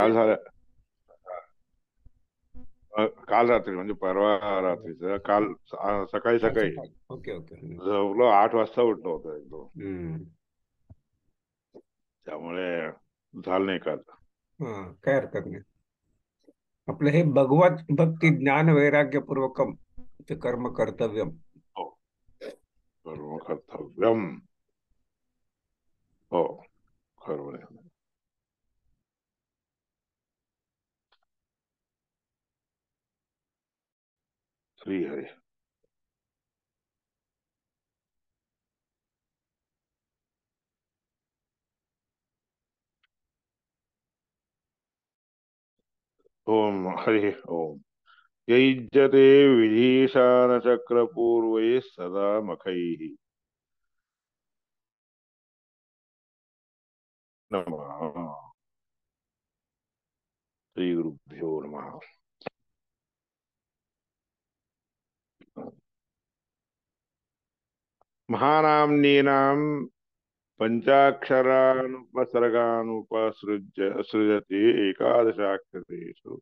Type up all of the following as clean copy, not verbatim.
काल झालं. काल रात्री म्हणजे परवा रात्रीचं काल सकाळी काल सकाळी सकाळी. Okay okay. झोपलो 8 वाजता उठलो होतो एकदम. हम्म. त्यामुळे झालं नाही काल. हा, काय हरकत नाही. आपलं हे भगवत भक्ती ज्ञान वैराग्यपूर्वकम ते कर्म कर्तव्यम. हो, कर्म कर्तव्यम. हो, खरं आहे. श्री हरी. ओम हरि ओम. यैज्यते विधीशानचक्रपूर्वैः सदा मखैः नमः. श्रीगुरुभ्यो नमः. महानाम्नीनां पञ्चाक्षरानुपसर्गानुपसृज्य सृजति एकादशाक्षरेषु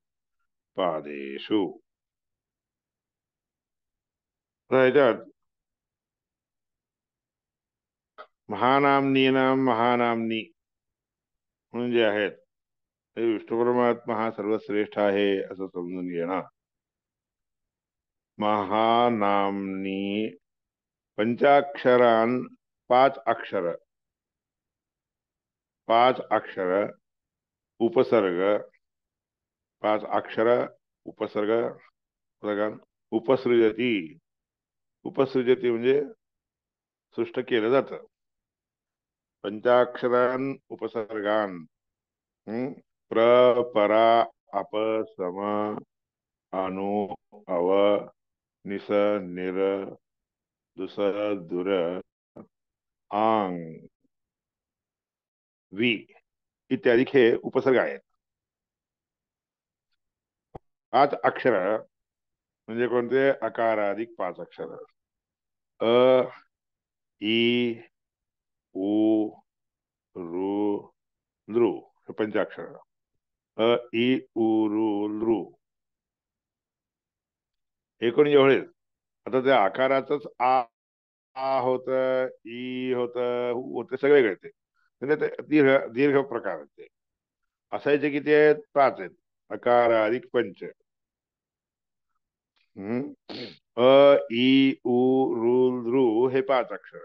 पादेषु. आता ह्याच्यात महानाम्नीनां महानाम्नी म्हणून जे आहेत ते विष्णू परमात्मा हा सर्वश्रेष्ठ आहे असं समजून घेणं. महानाम्नी पंचाक्षरान, 5 अक्षर, 5 अक्षर उपसर्ग, 5 अक्षर उपसर्ग प्रगान उपसृजती. उपसृजती म्हणजे सृष्ट केलं जातं. पंचाक्षरान उपसर्गान. प्र, परा, अप, सम, अनु, अव, निस, निर, दुस, दुर, आंग, वी इत्यादी हे उपसर्ग आहेत. 5 अक्षर म्हणजे कोणते? अकाराधिक 5 अक्षर. अ, ई, उ, ऋ, लृ हे पंचाक्षर. अ, ई, उ, ऋ, लृ एकूण एवढेच. आता त्या आकाराचंच आ होत, ई होत, उ होते, सगळे कळते. म्हणजे ते दीर्घ दीर्घ प्रकार आहेत ते. असायचे किती आहेत? 5 आहेत. अकार अधिक पंच. हम्म. अ, ई, उ, ऋ, लृ हे 5 अक्षर.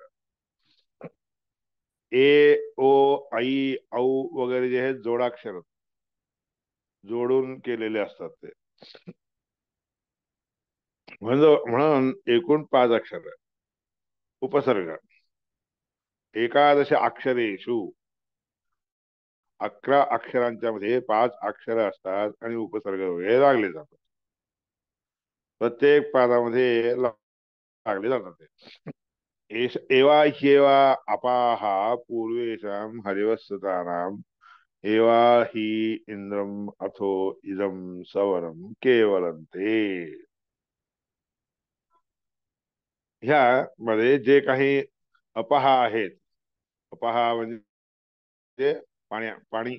ए, ओ, आई, औ वगैरे जे आहेत जोडाक्षर, जोडून केलेले असतात ते. म्हणून एकूण 5 अक्षर. उपसर्ग एकादश अक्षरेषु, 11 अक्षरांच्या मध्ये 5 अक्षर असतात आणि उपसर्ग वगैरे लागले जातात. प्रत्येक पादामध्ये लागले जातात ते. एवा ह्येवा अपाहा पूर्वेषां हरिवत्सतानाम् एवा हि इंद्रम अथो इदम सवरम केवलंते. ह्या मध्ये जे काही अपहा आहेत, अपहा म्हणजे पाणी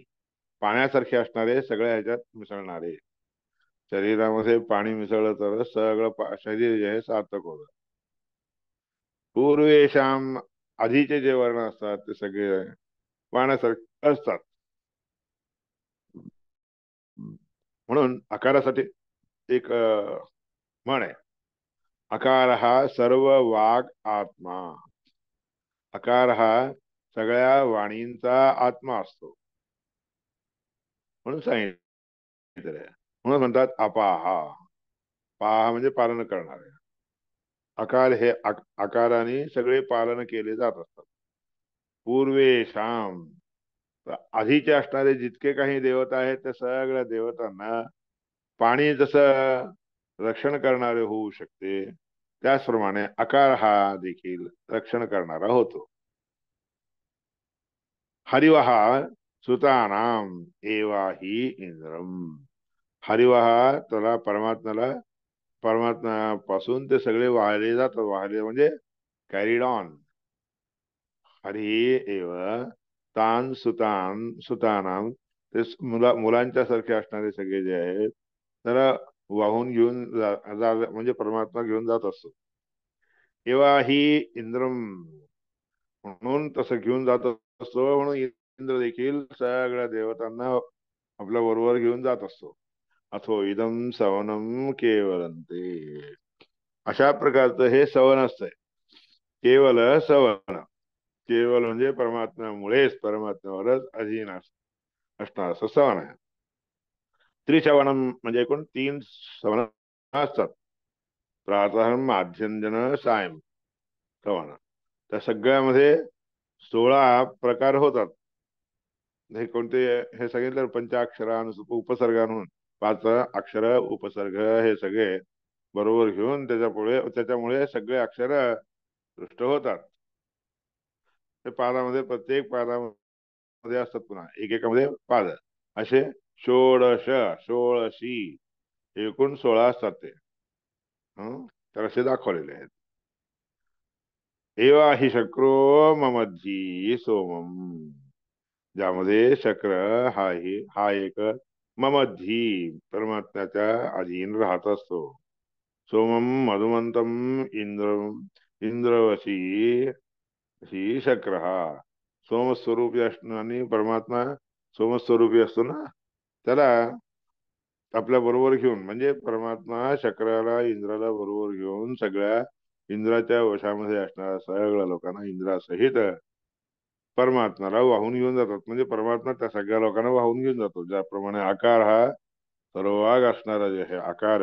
पाण्यासारखे असणारे, सगळ्या ह्याच्यात मिसळणारे. शरीरामध्ये पाणी मिसळलं तर सगळं शरीर जे आहे सार्थक होतं. पूर्वेशाम आधीचे जे वर्ण असतात ते सगळे पाण्यासारखे असतात. म्हणून आकारासाठी एक म्हण आहे. आकार हा सर्व वाग आत्मा. आकार हा सगळ्या वाणींचा आत्मा असतो म्हणून सांगितलं. म्हणून म्हणतात अपाहा. पाहा म्हणजे पालन करणारे. आकार हे आकाराने सगळे पालन केले जात असतात. पूर्वेशाम आधीचे असणारे जितके काही देवता आहेत त्या सगळ्या देवतांना पाणी जसं रक्षण करणारे होऊ शकते, त्याचप्रमाणे आकार हा देखील रक्षण करणारा होतो. हरिवहा सुतानाम एवा ही इंद्रम. हरिवहा त्याला परमात्म्यापासून ते सगळे वाहिले जातात. वाहिले म्हणजे कॅरीड ऑन. हरि एव तान सुतानाम ते मुलांच्या सारखे असणारे सगळे जे आहेत त्याला वाहून घेऊन म्हणजे परमात्मा घेऊन जात असतो. तेव्हा ही इंद्र म्हणून तसं घेऊन जात असतो, म्हणून इंद्र देखील सगळ्या देवतांना आपल्या बरोबर घेऊन जात असतो. अथो इदम सवनम केवलंते, अशा प्रकारचं हे सवन असतंय. केवल सवन, केवल म्हणजे परमात्म्यामुळेच, परमात्म्यावरच अधीन असणार असं सवन आहे. त्रिशवनम म्हणजे एकूण 3 सवन असतात. प्रातः माध्यंजन सायं सवन. त्या सगळ्यामध्ये 16 प्रकार होतात. हे कोणते हे सांगितलं पंचाक्षरान उपसर्गांहून 5 अक्षर उपसर्ग हे सगळे बरोबर घेऊन त्याच्यामुळे सगळे अक्षर दृष्ट होतात. ते पादामध्ये प्रत्येक पादामध्ये असतात, पुन्हा एकेकामध्ये पाद असे षोडश षोळशी एकूण 16 असतात ते. तर असे दाखवलेले आहेत. एवा हि शक्रो ममधी सोमम, ज्यामध्ये शक्र हा एक ममधी परमात्म्याच्या अधीन राहत असतो. सोमम मधुमंतम इंद्रवशी ही शक्र हा सोमस्वरूपी असणं, आणि परमात्मा सोमस्वरूपी असतो ना, त्याला आपल्या बरोबर घेऊन, म्हणजे परमात्मा शक्राला इंद्राला बरोबर घेऊन सगळ्या इंद्राच्या वशामध्ये असणाऱ्या सगळ्या लोकांना इंद्रासहित परमात्म्याला वाहून घेऊन जातात. म्हणजे परमात्मा त्या सगळ्या लोकांना वाहून घेऊन जातो. ज्याप्रमाणे आकार हा सर्वभाग असणारा जे आहे आकार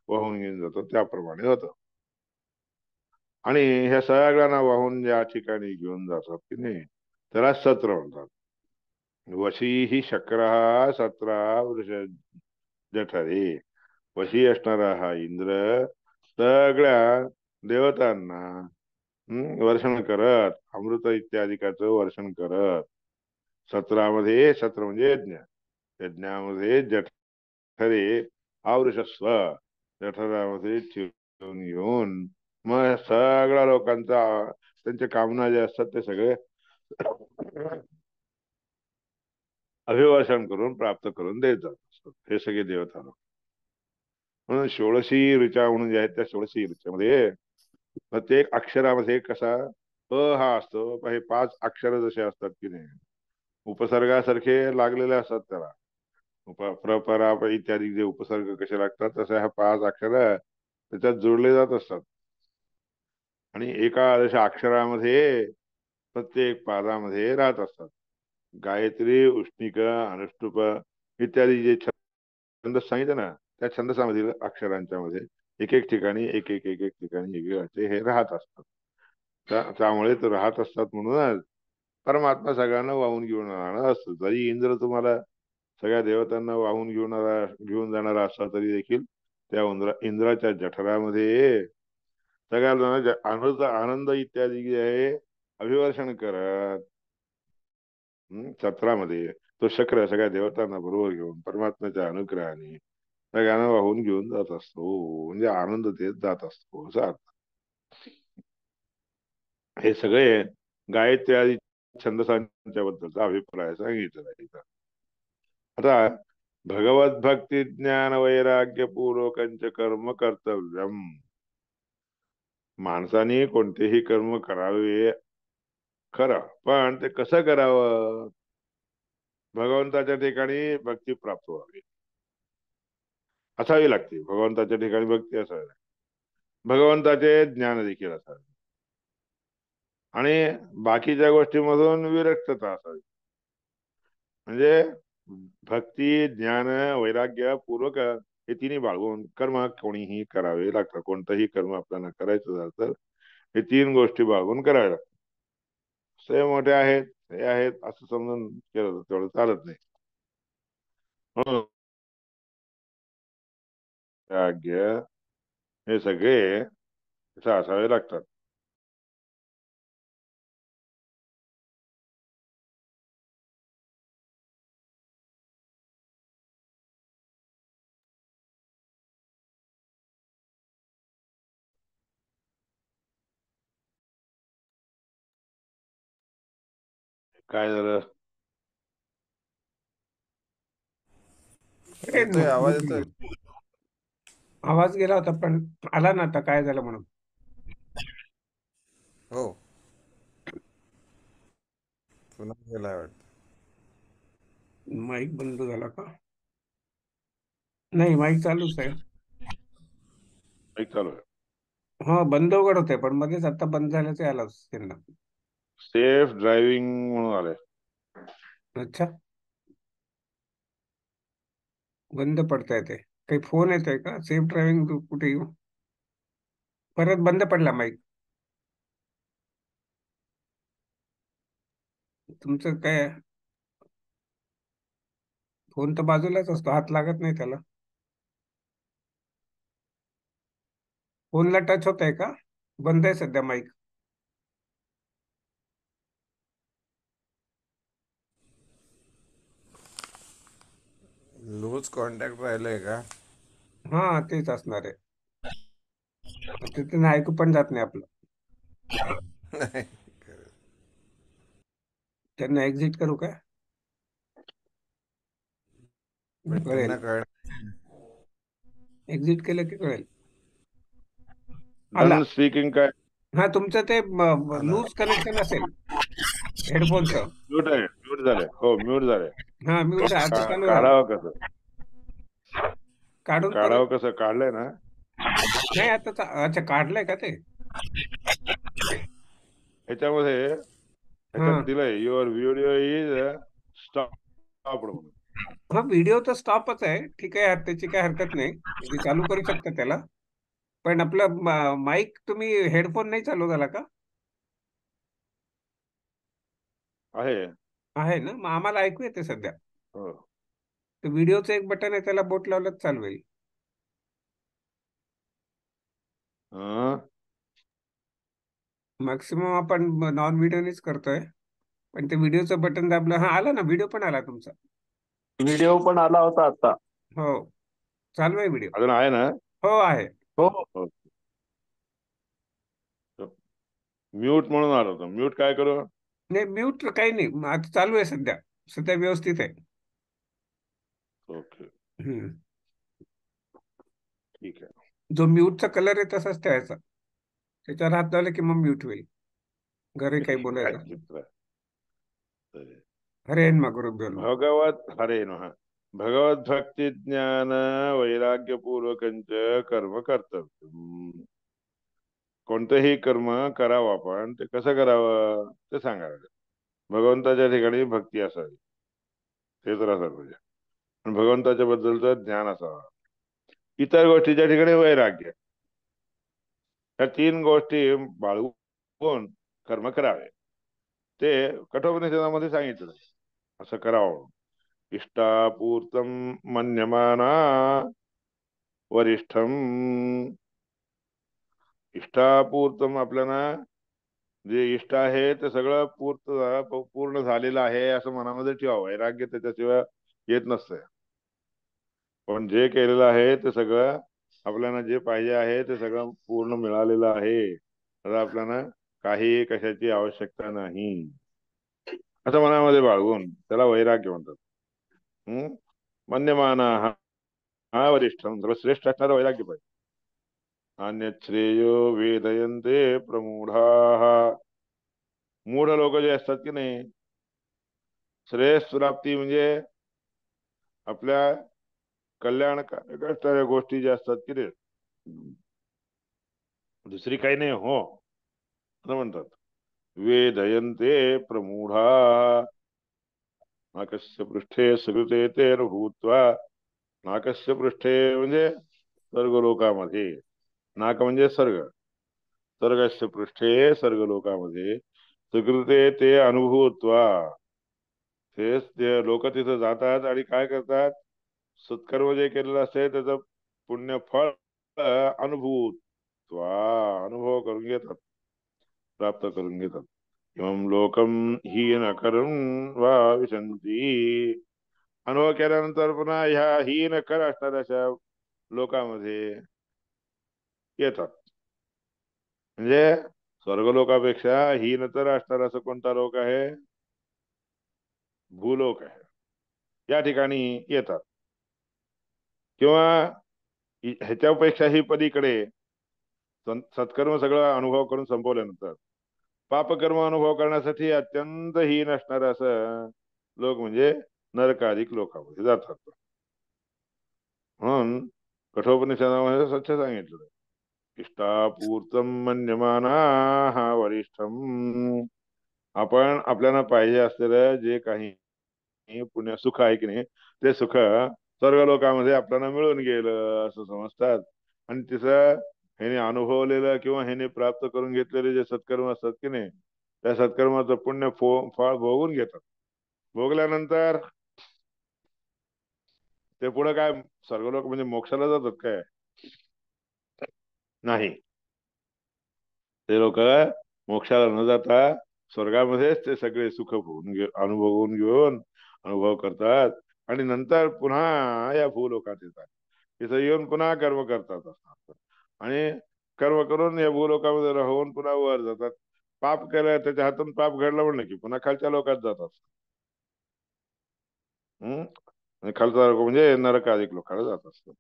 वाहून घेऊन जातो, त्याप्रमाणे होतं. आणि ह्या सगळ्यांना वाहून ज्या ठिकाणी घेऊन जातात की नाही, त्याला सत्र म्हणतात. वशी ही शक्र सत्रा वृष जठरे, वशी असणारा हा इंद्र सगळ्या देवतांना वर्षण करत, अमृत इत्यादिकाचं वर्षण करत, सत्रामध्ये, सत्र म्हणजे यज्ञ, यज्ञामध्ये जठरे आवृषस्व, जठरामध्ये ठेवून घेऊन मग सगळ्या लोकांचा त्यांच्या कामना जे असतात ते सगळे अभिवर्षण करून प्राप्त करून देत जात असतात हे सगळे देवता लोक. म्हणून 16 ऋचा म्हणून जे आहेत त्या 16 ऋचामध्ये प्रत्येक अक्षरामध्ये कसा हा असतो, हे 5 अक्षर जसे असतात की नाही, उपसर्गासारखे लागलेले असतात त्याला. परा इत्यादी जे उपसर्ग कसे लागतात तसे ह्या 5 अक्षर त्याच्यात जोडले जात असतात. आणि एका जशा अक्षरामध्ये प्रत्येक पादामध्ये राहत असतात. गायत्री, उष्णिक, अनुष्टुप इत्यादी जे छंद सांगितलं ना, त्या छंदसामधील अक्षरांच्या मध्ये एक एक ठिकाणी एक एक ठिकाणी असे हे राहत असतात. त्यामुळे ते राहत असतात म्हणूनच परमात्मा सगळ्यांना वाहून घेऊन जाणार असतो. जरी इंद्र तुम्हाला सगळ्या देवतांना वाहून घेऊन जाणारा असला तरी देखील त्या इंद्राच्या जठरामध्ये सगळ्या आनंद इत्यादी जे आहे अभिवर्षण करत सत्रामध्ये तो शक्र सगळ्या देवतांना बरोबर घेऊन परमात्म्याच्या अनुग्रहाने सगळ्यांना वाहून घेऊन जात असतो, म्हणजे आनंद देत जात असतो असा अर्थ. हे सगळे गायत्री आदी छंदसांच्या बद्दलचा अभिप्राय सांगितला आहे. आता भगवत भक्ती ज्ञान वैराग्य पूर्वकंच कर्म कर्तव्यम, माणसाने कोणतेही कर्म करावे खरं, पण ते कसं करावं? भगवंताच्या ठिकाणी भक्ती प्राप्त व्हावी, असावी लागते. भगवंताच्या ठिकाणी भक्ती असावी, भगवंताचे ज्ञान देखील असावे, आणि बाकीच्या गोष्टीमधून विरक्तता असावी. म्हणजे भक्ती, ज्ञान, वैराग्य पूर्वक हे तिन्ही बाळगून कर्म कोणीही करावे लागतात. कोणतंही कर्म आपल्याला करायचं झालं तर हे 3 गोष्टी बाळगून करावे लागतात. ते मोठे आहेत, हे आहेत असं समजून केलं तर तेवढं चालत नाही. म्हणून वैराग्य हे सगळे असावे लागतात. काय झालं? अरे येतोय, आवाज येतोय. आवाज गेला होता पण आला ना आता, काय झालं म्हणून. हो, पुन्हा गेलाय वाटतं. माईक बंद झाला का? नाही, माईक चालूच आहे. एक चालू आहे. हा, बंद उघड होते पण मध्येच आता बंद झाल्याचे आलाच त्यांना. सेफ ड्रायव्हिंग म्हणून आलंय. अच्छा, बंद पडता येते. काही फोन येतोय का? सेफ ड्रायव्हिंग कुठे येऊ? परत बंद पडला माईक. तुमचं काय? फोन तर बाजूलाच असतो, हात लागत नाही त्याला. फोनला टच होत आहे का? बंद आहे सध्या माईक. लूज कॉन्टॅक्ट राहिलंय का? हा, तेच असणार आहे. तिथून ऐकू पण जात नाही आपलं. नाही, त्यांना एक्झिट करू का? पण कळेल. त्यांना कळ. एक्झिट केलं की कळेल. आला. डन स्पीकिंग काय? हा, तुमचं ते आला. लूज कनेक्शन असेल हेडफोनचं. म्यूट आहे, म्यूट झालंय. हो, म्यूट झालंय. हा, म्यूट आता चालू झालं. काढावं कसं? काढून परत. काढावं कसं? काढलंय ना? नाही, आता अच्छा, काढलंय का ते? ह्याच्यामध्ये हा. ह्याच्यात दिलंय युअर व्हिडिओ इज स्टॉप म्हणून. हा, व्हिडिओ तर स्टॉपच आहे, ठीक आहे, त्याची काय हरकत नाही, म्हणजे चालू करू शकता त्याला. पण आपलं माईक तुम्ही हेडफोन नाही चालू झाला का? आहे. आहे ना, मग आम्हाला ऐकू येते सध्या. हो. तर व्हिडिओचं एक बटन आहे, त्याला बोट लावलंच चालू होईल. हं? मॅक्सिमम आपण नॉन व्हिडिओनीच करतोय. पण ते व्हिडिओचं बटन दाबलं, हा आला ना, व्हिडिओ पण आला तुमचा. व्हिडिओ पण आला होता आता. हो, चालू आहे व्हिडिओ. अजून आहे ना? हो, आहे. हो हो. म्यूट म्हणून आलं होतं. म्यूट काय करू? नाही, म्यूट काही नाही, आता चालू आहे सध्या. सध्या व्यवस्थित आहे. ओके, हम्म. ठीक आहे. जो म्यूटचा कलर आहे तसाच ठेवायचा. त्याच्यावर हात लावले की मग म्यूट होईल. घरी काही काय बोलायचं. चित्र आहे. हरे नमः गुरुभ्यो नमः. भगवत हरे नमः. भगवत भक्ती ज्ञान वैराग्य पूर्वकंच कर्म कर्तव्य. कोणतंही कर्म करावं आपण, ते कसं करावं ते सांगायचं. भगवंताच्या ठिकाणी भक्ती असावी, ते तर असायला पाहिजे. आणि भगवंताच्या बद्दलचं ज्ञान असावं. इतर गोष्टीच्या ठिकाणी वैराग्य. ह्या तीन गोष्टी बाळगून कर्म करावे, ते कठोपनिषदामध्ये सांगितलं. असं करावं. इष्टापूर्तम मन्यमाना वरिष्ठम. इष्टापूर्तम आपल्याला जे इष्ट आहे ते सगळं पूर्ण झालेलं आहे असं मनामध्ये ठेवावं. वैराग्य त्याच्याशिवाय येत नसतंय. पण जे केलेलं आहे ते सगळं आपल्याला जे पाहिजे आहे ते सगळं पूर्ण मिळालेलं आहे. आता आपल्याला काही कशाची आवश्यकता नाही असं मनामध्ये बाळगून त्याला वैराग्य म्हणतात. हम्म. मन्यमाना हा वरिष्ठ सर्वश्रेष्ठ असणारा वैराग्य पाहिजे. अन्यत् श्रेयो वेदयन्ते प्रमूढा. मूढ लोक जे असतात की नाही, श्रेयस प्राप्ती म्हणजे आपल्या कल्याणकारक असणाऱ्या गोष्टी ज्या असतात की रे, दुसरी काही नाही हो असं म्हणतात. वेदयन्ते प्रमूढा नाकस्य पृष्ठे सुकृते ते भूत्वा. नाकस्य पृष्ठे म्हणजे स्वर्गलोकामध्ये. नाक म्हणजे स्वर्ग. स्वर्गस्य पृष्ठे स्वर्गलोकामध्ये सुकृते ते अनुभूत्वा. तेच ते लोक तिथं जातात आणि काय करतात, सत्कर्म जे केलेलं असते त्याचं पुण्य फळ अनुभूत्वा, अनुभव करून घेतात, प्राप्त करून घेतात. एवं लोकम हीन करून वा विशंती. अनुभव केल्यानंतर पुन्हा ह्या हीन कर असणाऱ्या अशा लोकांमध्ये येतात. म्हणजे स्वर्गलोकापेक्षा हीन तर असणारा असं कोणता लोक आहे? भूलोक आहे. या ठिकाणी येतात. किंवा ह्याच्यापेक्षाही पलीकडे सत्कर्म सगळं अनुभव करून संपवल्यानंतर पापकर्म अनुभव करण्यासाठी अत्यंत हीन असणार असं लोक म्हणजे नरकाधिक लोकांमध्ये जातात. म्हणून कठोपनिषदामध्ये स्वच्छ सांगितलं, इष्टापूर्तम मन्यमाना हा वरिष्ठम. आपण आपल्याला पाहिजे असलेलं जे काही पुण्य सुख आहे की नाही, ते सुख स्वर्ग लोकांमध्ये आपल्याला मिळून गेलं असं समजतात. आणि तिचं ह्याने अनुभवलेलं किंवा ह्याने प्राप्त करून घेतलेले जे सत्कर्म असतात की नाही, त्या सत्कर्माचं पुण्य फळ भोगून घेतात. भोगल्यानंतर ते पुढे काय स्वर्ग लोक म्हणजे मोक्षाला जातात काय? नाही, ते लोक मोक्षाला न जाता स्वर्गामध्येच ते सगळे सुख अनुभवून घेऊन अनुभव करतात आणि नंतर पुन्हा या भूलोकात येतात. तिथं येऊन पुन्हा कर्म करतात असतात आणि कर्म करून या भूलोकामध्ये राहून पुन्हा वर जातात. पाप केलं, त्याच्या हातून पाप घडलं म्हणलं की पुन्हा खालच्या लोकात जातात. खालचा लोक म्हणजे नरकाधिक लोकांना जात असतात.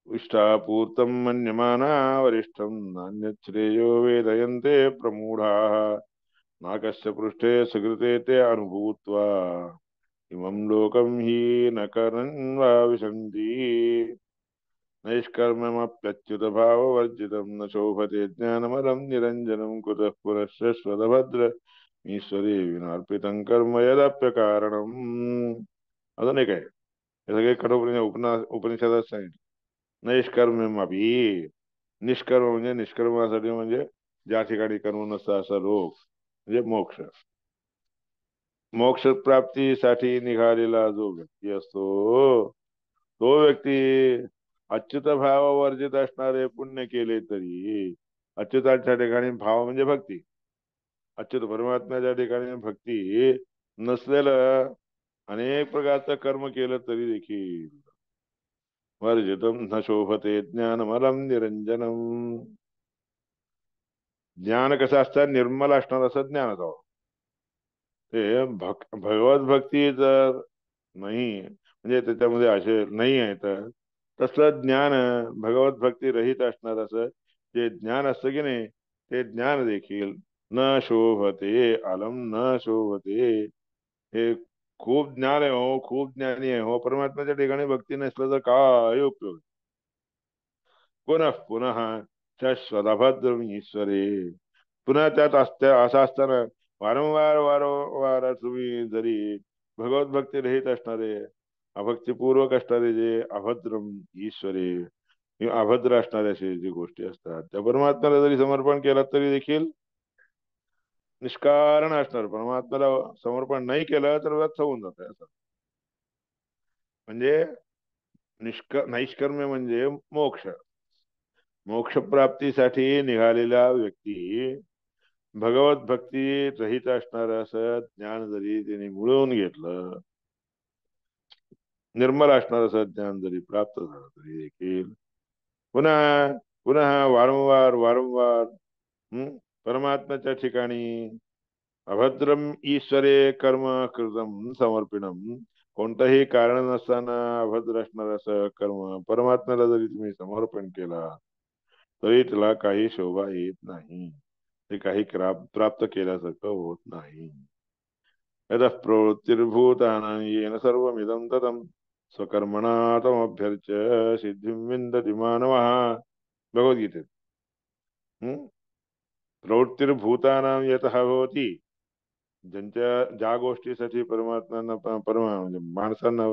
इष्टापूर्तं मन्यमाना वरिष्ठं नान्यच्छ्रेयो वेदयन्ते प्रमूढाः नाकस्य पृष्ठे सुकृते ते अनुभूत्वा इमं लोकं हि न कर्मन् वा विशन्ति नैष्कर्म्यमप्यच्युत भाववर्जितं न शोभते ज्ञानमलं निरञ्जनं कुतः पुनश्चश्वतभद्र ईश्वरे विनार्पितं कर्म यदप्यकारणम्. अजून एक आहे, हे सगळे कठोपनिषद उपनिषदात सांगितलं. नैष्कर्म्यमपि, निष्कर्म म्हणजे निष्कर्मासाठी म्हणजे ज्या ठिकाणी कर्म नसतं असा लोक म्हणजे मोक्ष. मोक्ष प्राप्तीसाठी निघालेला जो व्यक्ती असतो, तो व्यक्ती अच्युत भाव वर्जित असणारे पुण्य केले तरी, अच्युताच्या ठिकाणी भाव म्हणजे भक्ती, अच्युत परमात्म्याच्या ठिकाणी भक्ती नसलेलं अनेक प्रकारचं कर्म केलं तरी देखील वर्जितम न शोभते ज्ञानमलम निरंजनम. ज्ञान कसं असतं, निर्मल असणार असं ज्ञान असावं. ते भगवत भक्ती जर नाही म्हणजे त्याच्यामध्ये असे नाही आहे तर तसलं ज्ञान भगवत भक्ती रहित असणार असं जे ज्ञान असतं की नाही, ते ज्ञान देखील न शोभते, अलम न शोभते. हे खूप ज्ञान आहे हो, खूप ज्ञानी आहे हो, परमात्म्याच्या ठिकाणी भक्ती नसलं तर काय उपयोग. पुनः पुनः शाश्वतभद्रम ईश्वरे. पुन्हा त्यात असं असताना वारंवार वारंवार तुम्ही जरी भगवत भक्ती रहित असणारे, अभक्तीपूर्वक असणारे जे अभद्रम ईश्वरे, हे अभद्र असणारे असे जे गोष्टी असतात, त्या परमात्म्याला जरी समर्पण केलं तरी देखील निष्कारण असणार. परमात्म्याला समर्पण नाही केलं तर व्यर्थ होऊन जात असं. म्हणजे नैष्कर्म्य म्हणजे मोक्ष. मोक्षप्राप्तीसाठी निघालेला व्यक्ती भगवत भक्ती रहित असणार असं ज्ञान जरी त्यांनी मिळवून घेतलं, निर्मल असणार असं ज्ञान जरी प्राप्त झालं तरी देखील पुन्हा पुन्हा वारंवार वारंवार परमात्म्याच्या ठिकाणी अभद्रम ईश्वरे कर्म कृतम समर्पिणम, कोणतंही कारण नसताना अभद्र असणार असं कर्म परमात्म्याला जरी तुम्ही समर्पण केला तरी त्याला काही शोभा येत नाही, ते काही प्राप्त केल्यासारखं होत नाही. यतः प्रवृत्तिर्भूतानां येन सर्वमिदं ततं स्वकर्मणा तमभ्यर्च्य सिद्धिं विन्दति मानवः. भगवद्गीतेत प्रवृत्तिर्भूतानां यतः भवति, ज्या गोष्टीसाठी परमात्म्यांना म्हणजे माणसांना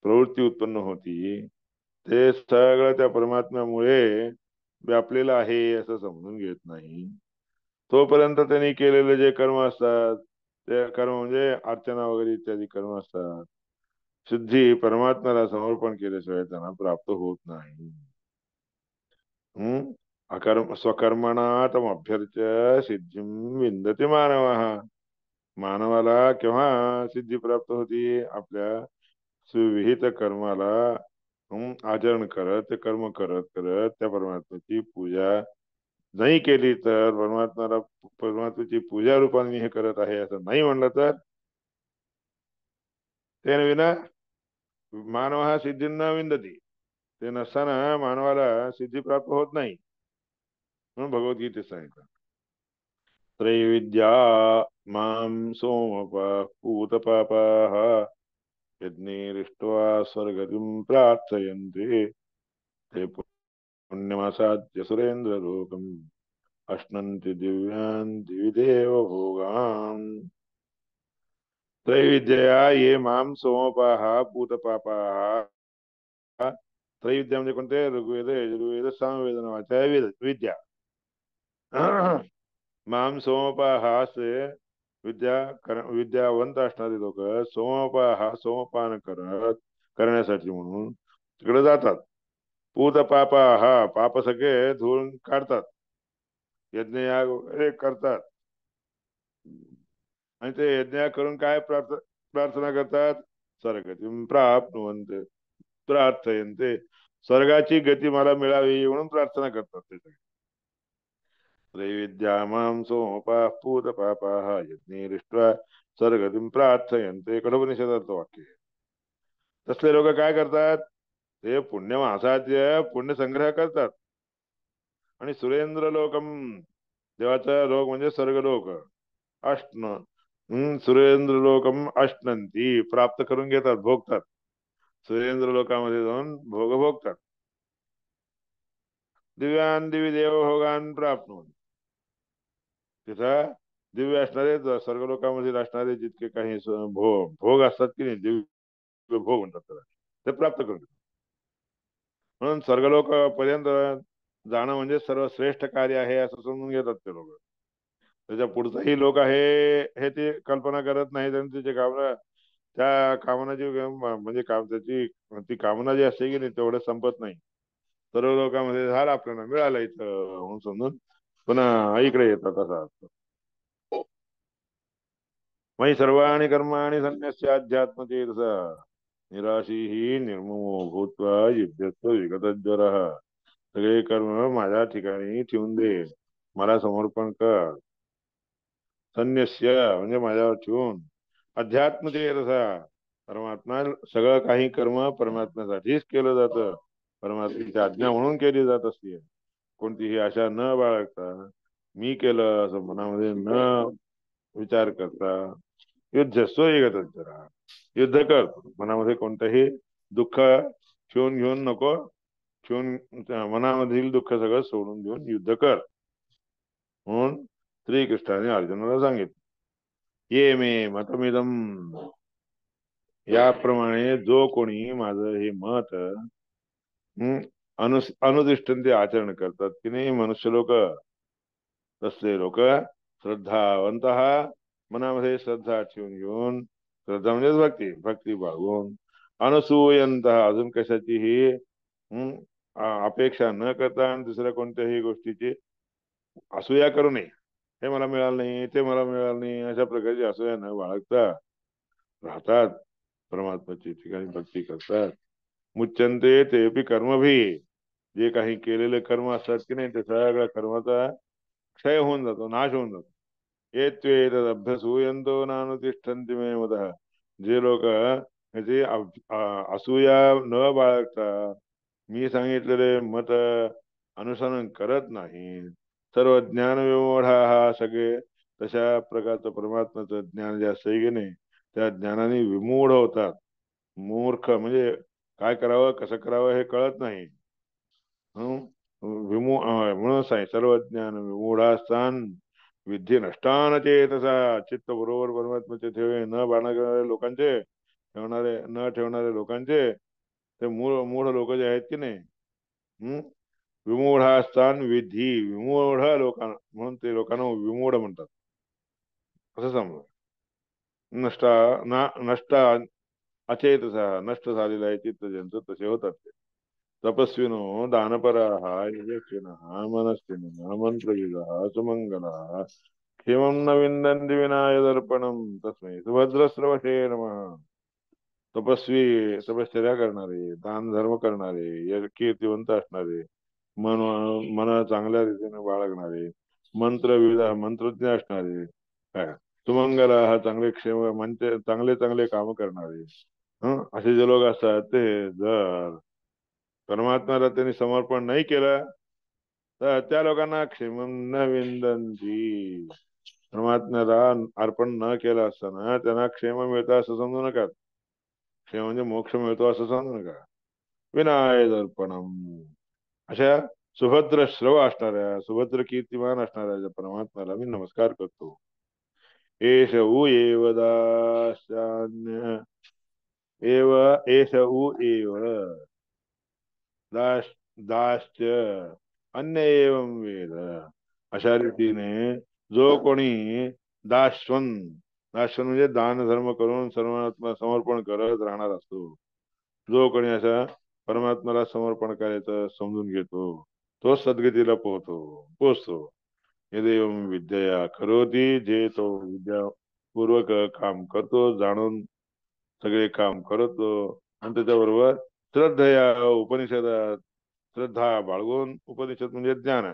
प्रवृत्ती उत्पन्न होती, ते सगळं त्या परमात्म्यामुळे व्यापलेलं आहे असं समजून घेत नाही. तोपर्यंत त्यांनी केलेले जे कर्म असतात, ते कर्म म्हणजे अर्चना वगैरे इत्यादी कर्म असतात, शुद्धी परमात्म्याला समर्पण केल्याशिवाय त्यांना प्राप्त होत नाही. स्वकर्मणा तम अभ्यर्च्य सिद्धिं विंदते मानव. मानवाला केव्हा सिद्धी प्राप्त होती? आपल्या सुविहित कर्माला आचरण करत, ते कर्म करत करत त्या परमात्म्याची पूजा नाही केली तर, परमात्म्याची पूजा रूपाने मी हे करत आहे असं नाही म्हणलं तर, ते विना मानव सिद्धी न विंदती, ते नसताना मानवाला सिद्धी प्राप्त होत नाही, म्हणून भगवद्गीतेत सांगितलं. त्रैविद्या मां सोमप पूतपापाः यज्ञैरिष्ट्वा स्वर्गतिं प्रार्थयन्ते ते पुण्यमासाद्य सुरेन्द्रलोकम् अश्नन्ति दिव्यान् दिवि देव भोगान्. त्रैविद्यया ये मां सोमपाः पूतपापाः. त्रैविद्या म्हणजे कोणते? ऋग्वेद, यजुर्वेद, सामवेद नावाच्या विद्या. माम सोमपाहा से विद्यावंत असणारे लोक सोमपाहा सोमपान करण्यासाठी म्हणून तिकडे जातात. पूत पापाहा पाप सगळे धुवून काढतात, यज्ञ याग वगैरे करतात. आणि ते यज्ञ करून काय प्रार्थना करतात? स्वर्गती प्राप्नुवन्ते प्रार्थयन्ते, स्वर्गाची गती मला मिळावी म्हणून प्रार्थना करतात ते सगळे. त्रैविद्यामां सोमपाः पूतपापाः यज्ञैरिष्ट्वा स्वर्गतिं प्रार्थयन्ते, कठोपनिषदाचं वाक्य आहे. तसले लोक काय करतात? ते पुण्य मासाद्य पुण्य संग्रह करतात आणि सुरेंद्र लोकम, देवाचा लोक म्हणजे स्वर्गलोक, अष्ण सुरेंद्र लोकम अष्णंती प्राप्त करून घेतात, भोगतात. सुरेंद्र लोकामध्ये जाऊन भोग भोगतात. दिव्यान दिवी देव भोगान प्राप्त, तिथं दिव्य असणारे स्वर्गलोकामध्ये असणारे जितके काही भोग असतात की नाही, दिव्य भोग म्हणतात त्याला, ते प्राप्त करून घेतात. म्हणून स्वर्गलोक पर्यंत जाणं म्हणजे सर्वश्रेष्ठ कार्य आहे असं समजून घेतात ते लोक. त्याच्या पुढचाही लोक आहे हे ते कल्पना करत नाहीत, आणि त्याच्या कामना, त्या कामनाची म्हणजे काम त्याची ती कामना जी असते की नाही तेवढं संपत नाही. सर्व लोकांमध्ये झालं आपल्याला मिळालं इथं म्हणून समजून पुन्हा इकडे येतात असं असतं. मयि सर्वाणि कर्माणि सन्न्यस्य अध्यात्मचेतसा निराशी ही निर्ममो भूत्वा युद्धस्व विगतज्वरः. सगळे कर्म माझ्या ठिकाणी ठेवून दे, मला समर्पण कर. सन्न्यस्य म्हणजे माझ्यावर ठेवून, अध्यात्मचेतसा परमात्मा, सगळं काही कर्म परमात्म्यासाठीच केलं जातं, परमात्म्याची आज्ञा म्हणून केली जात असते. कोणतीही आशा न बाळगता, मी केलं असं मनामध्ये न विचार करता, युद्धस्व विगतज्वरः, युद्ध कर. मनामध्ये कोणतंही दुःख ठेवून घेऊन नको, ठेवून मनामधील दुःख सगळं सोडून देऊन युद्ध कर म्हणून श्रीकृष्णाने अर्जुनाला सांगितलं. ये मे मतमिदम, याप्रमाणे जो कोणी माझं हे मत अनुदिष्टन ते आचरण करतात की नाही मनुष्य लोक, तसले लोक श्रद्धावंत, मनामध्ये श्रद्धा ठेवून घेऊन, श्रद्धा म्हणजे भक्ती, भक्ती बाळगून, अनसूयंत अजून कशाचीही अपेक्षा न करता आणि दुसऱ्या कोणत्याही गोष्टीची असूया करू नये. हे मला मिळालं नाही, ते मला मिळालं नाही, अशा प्रकारची असूया न बाळगता राहतात, परमात्म्याची ठिकाणी भक्ती करतात. मुच्यंते ते कर्मभी, जे काही केलेले कर्म असतात की नाही ते सगळ्या कर्माचा क्षय होऊन जातो, नाश होऊन जातो. येत्वेतद अभ्यसूयंतो नानुतिष्ठन्ति मे मतः, जे लोक ह्याची असूया न बाळगता मी सांगितलेले मत अनुसरण करत नाही, सर्व ज्ञान विमूढा, सगळे तशा प्रकारचं परमात्म्याचं ज्ञान जे असतं की नाही त्या ज्ञानाने विमूढ होतात. मूर्ख म्हणजे काय करावं कसं करावं हे कळत नाही. म्हणून सर्व ज्ञान विमूढास्तान विद्ये नष्टान चेतसा, चित्त बरोबर परमात्म्याचे ठेवे न बाळगणारे लोकांचे, न ठेवणारे लोकांचे, ते मूढ लोक जे आहेत की नाही, विमूढास्तान विधी, विमूढ लोकांना म्हणून ते लोकांना विमूढ म्हणतात असं समजा. नष्ट अचेतसा, नष्ट झालेला आहे चित्त ज्यांचं तसे होतात ते. तपस्विनो दानपराः यशस्विनः मनस्विनः मंत्रविदः सुमंगलाः क्षेमं न विन्दन्ति विनाय दर्पणं तस्मै सुभद्रस्रवशे नमः. तपश्चर्या करणारे, दान धर्म करणारे, कीर्तिवंत असणारे, मन चांगल्या रीतीने बाळगणारे, मंत्रविद मंत्रज्ञ असणारे, काय सुमंगला हा चांगले क्षेम म्हणजे चांगले चांगले काम करणारे, असे जे लोक असतात ते जर परमात्म्याला त्यांनी समर्पण नाही केलं तर त्या लोकांना क्षेमम न विंदंती. परमात्म्याला अर्पण न केलं असताना त्यांना क्षेम मिळतं असं समजू नका. क्षेम म्हणजे मोक्ष मिळतो असं समजू नका. विनाय दर्पणम. अशा सुभद्र श्रव असणाऱ्या, सुभद्र कीर्तिमान असणाऱ्या ज्या परमात्म्याला मी नमस्कार करतो. एष उ एव दास्यान्य एव एष उ एव दास दाश्च अन्य एवं वेद. अशा रीतीने जो कोणी दाश्वन, दाश्वन म्हणजे दान धर्म करून सर्वात्मा समर्पण करत राहणार असतो, जो कोणी असा परमात्म्याला समर्पण करायचं समजून घेतो तो सद्गतीला पोचतो. यदेवं विद्या करोती. जे तो विद्यापूर्वक काम करतो, जाणून सगळे काम करतो आणि त्याच्याबरोबर श्रद्धया उपनिषदात श्रद्धा बाळगून, उपनिषद म्हणजे ज्ञान,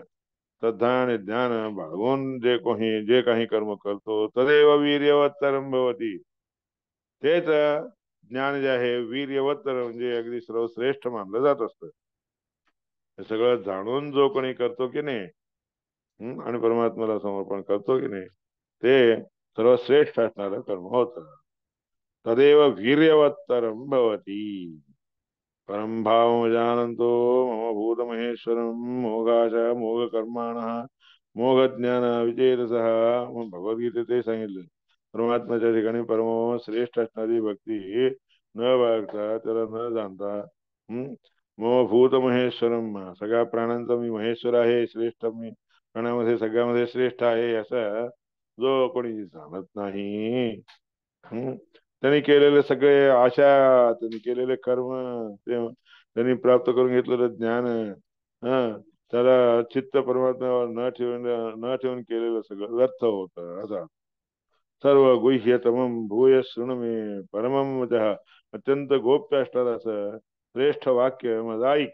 श्रद्धा आणि ज्ञान बाळगून जे काही कर्म करतो तदेव वीर्यवत्तरम भवती. तेच ज्ञान जे आहे वीर्यवत्तर म्हणजे अगदी सर्वश्रेष्ठ मानलं जात असतं. हे सगळं जाणून जो कोणी करतो की नाही, आणि परमात्म्याला समर्पण करतो की नाही, ते सर्वश्रेष्ठ असणारं कर्म होतं. तदेव वीर्यवत्तरम भवती. परम भाव जानंतो मम भूत महेश्वरम मोगाच मोग कर्माणः मोग ज्ञान विचेतसः. मग भगवद्गीतेत ते सांगितलं, परमात्म्याच्या ठिकाणी परम श्रेष्ठ असणारी भक्ती न बाळगता, त्याला न जाणता, मम भूत महेश्वरम, सगळ्या प्राण्यांचा मी महेश्वर आहे, श्रेष्ठ मी प्राण्यामध्ये सगळ्यामध्ये श्रेष्ठ आहे, असं जो कोणी जाणत नाही, त्यांनी केलेले सगळे आशा, त्यांनी केलेले कर्म, त्यांनी प्राप्त करून घेतलेलं ज्ञान, त्याला चित्त परमात्म्यावर न ठेवून केलेलं सगळं व्यर्थ होतं. असा सर्व गुह्यतमं भूय शृणु मे परमं वचः. अत्यंत गोप्य असणारं असं श्रेष्ठ वाक्य माझं ऐक.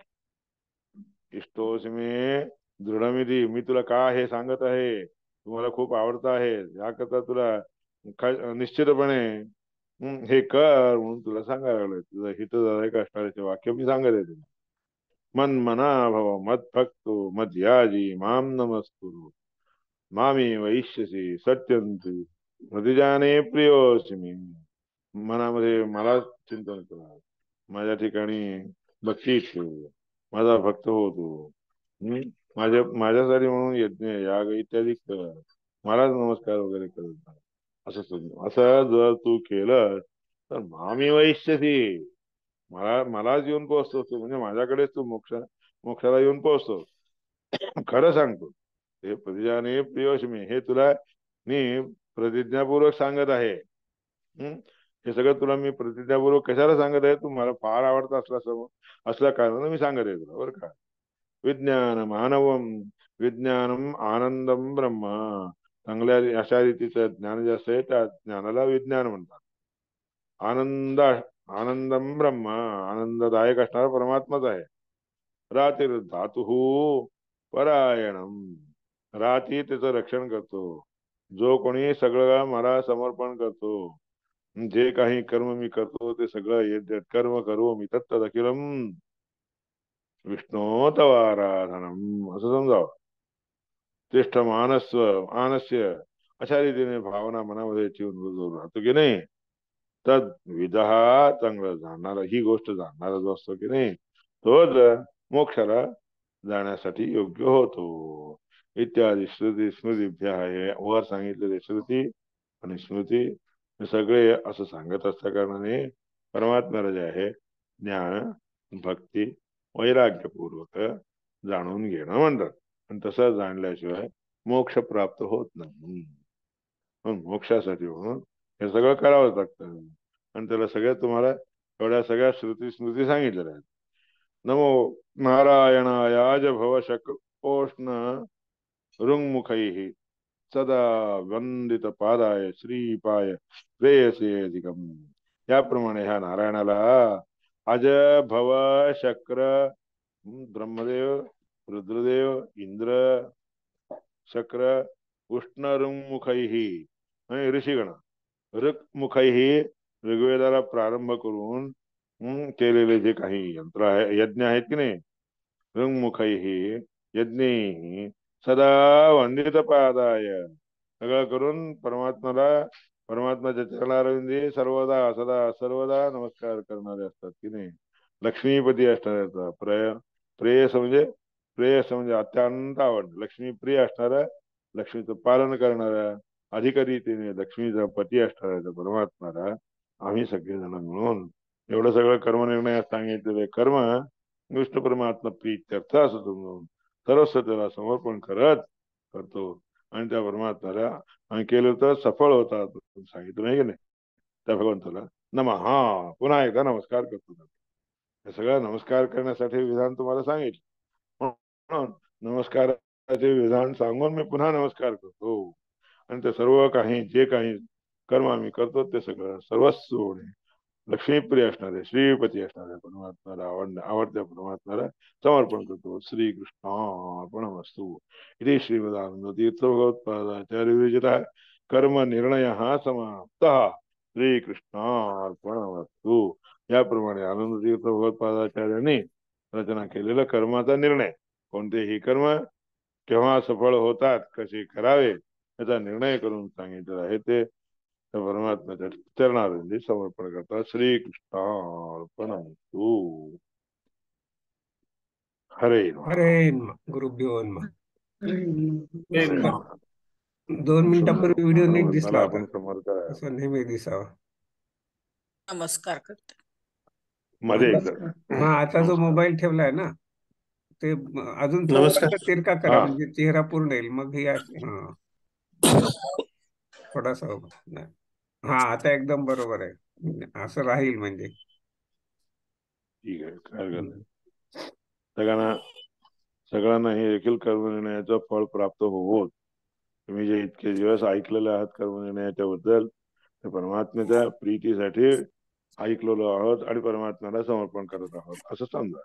इष्टोस मे दृढमिधी. मी तुला का हे सांगत आहे, तुम्हाला खूप आवडत आहे, याकरता तुला निश्चितपणे हे कर म्हणून तुला सांगायला लागलं. तुझं हितदायक असणारे वाक्य मी सांगत आहे तुला. मन मना भव मद भक्तो मध्याजी माम नमस्कुरु मामी वैश्यसी सत्यंती मधिजाने प्रियोस्मी. मनामध्ये मला चिंतन करा, माझ्या ठिकाणी भक्ती ठेव, माझा भक्त हो तू. माझ्यासाठी म्हणून यज्ञ याग इत्यादी कर, मलाच नमस्कार वगैरे करत जा. असं जर तू केलं तर मामी वैश्यसी, मलाच येऊन पोहोचतोस तू, म्हणजे माझ्याकडेच तू मोक्षाला येऊन पोहोचतो. खरं सांगतो हे प्रतिजाने प्रियोष्मी, हे तुला मी प्रतिज्ञापूर्वक सांगत आहे. हे सगळं तुला मी प्रतिज्ञापूर्वक कशाला सांगत आहे, तू मला फार आवडत असल्या कारणाने मी सांगत आहे तुला, बरं का. विज्ञान मानवम विज्ञानम आनंदम ब्रह्म. चांगल्या अशा रीतीचं ज्ञान जे असते त्या ज्ञानाला विज्ञान म्हणतात. आनंदम ब्रह्म, आनंददायक असणारा परमात्माच आहे. रात्री धातु परायणम, रात्री त्याचं रक्षण करतो. जो कोणी सगळं मला समर्पण करतो, जे काही कर्म मी करतो ते सगळं यज्ञ कर्म करू मी तत्तदखिलम विष्णू तवाराधनम, असं समजावं. तिष्ठ आनस्य, अशा रीतीने भावना मनामध्ये ठेवून राहतो की नाही, तर विदहा चांगलं जाणणारा, ही गोष्ट जाणणारा जो असतो की नाही, तोच मोक्षाला जाण्यासाठी योग्य होतो. इत्यादी श्रुती स्मृतीभ्य हे वर सांगितलेले श्रुती आणि स्मृती हे सगळे असं सांगत असल्या कारणाने परमात्म्याला जे आहे ज्ञान भक्ती वैराग्यपूर्वक जाणून घेणं म्हणतात. आणि तसं जाणल्याशिवाय मोक्ष प्राप्त होत नाही. पण मोक्षासाठी म्हणून हे सगळं करावं लागतं. आणि त्याला तुम्हाला एवढ्या सगळ्या श्रुती स्मृती सांगितलेल्या आहेत. नमो नारायणायाज भवशकोष्ण रुङ्मुखैः सदा वंदित पादाय श्रीपाय प्रेयसे अधिकम. याप्रमाणे ह्या नारायणाला अज भव शक्र ब्रह्मदेव रुद्रदेव इंद्र शक्र उष्ण रुङ्मुखैः आणि ऋषिगण ऋक्मुखैः ऋग्वेदाला प्रारंभ करून केलेले जे काही यंत्र आहे, यज्ञ आहेत की नाही, ऋङ्मुखैः यज्ञैः सदा वंदित पादाय, सगळं करून परमात्माच्या चरणारविंदी सर्वदा सदा सर्वदा नमस्कार करणारे असतात की नाही. लक्ष्मीपती असणाऱ्याचा प्रेयस म्हणजे अत्यंत आवड, लक्ष्मी प्रिय असणारा, लक्ष्मीचं पालन करणारा, अधिकरीतीने लक्ष्मीचा पती असणारा परमात्माला आम्ही सगळेजण मिळून एवढं सगळं कर्मनिर्णयात सांगितलेलं कर्म विष्णू परमात्मा प्रीत्यर्थ असतो म्हणून सर्वस्व त्याला समर्पण करतो. आणि त्या परमात्म्याला आम्ही केलं तर सफळ होतात सांगितलं नाही की नाही. त्या भगवंताला हा पुन्हा एकदा नमस्कार करतो. हे सगळं नमस्कार करण्यासाठी विधान तुम्हाला सांगितलं, म्हणून नमस्काराचे विधान सांगून मी पुन्हा नमस्कार करतो. आणि ते सर्व काही जे काही कर्म आम्ही करतो ते सगळं सर्वस्व लक्ष्मीप्रिय असणारे श्रीपती असणाऱ्या परमात्म्याला आवडत्या परमात्म्याला समर्पण करतो. श्रीकृष्णार्पणमस्तु. इति श्रीमदानंद तीर्थ भगवत्पादाचार्य विरचित कर्म निर्णय हा समाप्त. श्रीकृष्णार्पणमस्तु. याप्रमाणे आनंद तीर्थ भगवत्पादाचार्यांनी रचना केलेला कर्माचा निर्णय, कोणतेही कर्म केव्हा सफळ होतात, कसे करावे याचा निर्णय करून सांगितलेला आहे. ते परमात्म्याच्या चरणारविंदी समर्पण करतात. श्रीकृष्णार्पणमस्तु. हरे नमः. हरे नमः. गुरुभ्यो नमः. 2 मिनिटापूर्वी व्हिडिओ नीट दिसला भगवंताला होता, आपण समर्थ आहे. असं नेहमी दिसावा. नमस्कार करते. मध्ये आता एकदा हा आता जो मोबाईल ठेवलाय ना, ते अजून थोडासा तिरका करा, हा म्हणजे चेहरा पूर्ण येईल. मग ही हा थोडासा नाही. हा आता एकदम बरोबर आहे, असं राहील म्हणजे. ठीक आहे, काय हरकत नाही. सगळ्यांना सगळ्यांना हे देखील कर्मनिर्णयाचं फळ प्राप्त होवो. तुम्ही जे इतके दिवस ऐकलेले आहात कर्मनिर्णयाच्या बद्दल, ते परमात्म्याच्या प्रीतीसाठी ऐकलेलो आहोत आणि परमात्म्याला समर्पण करत आहोत असं समजा.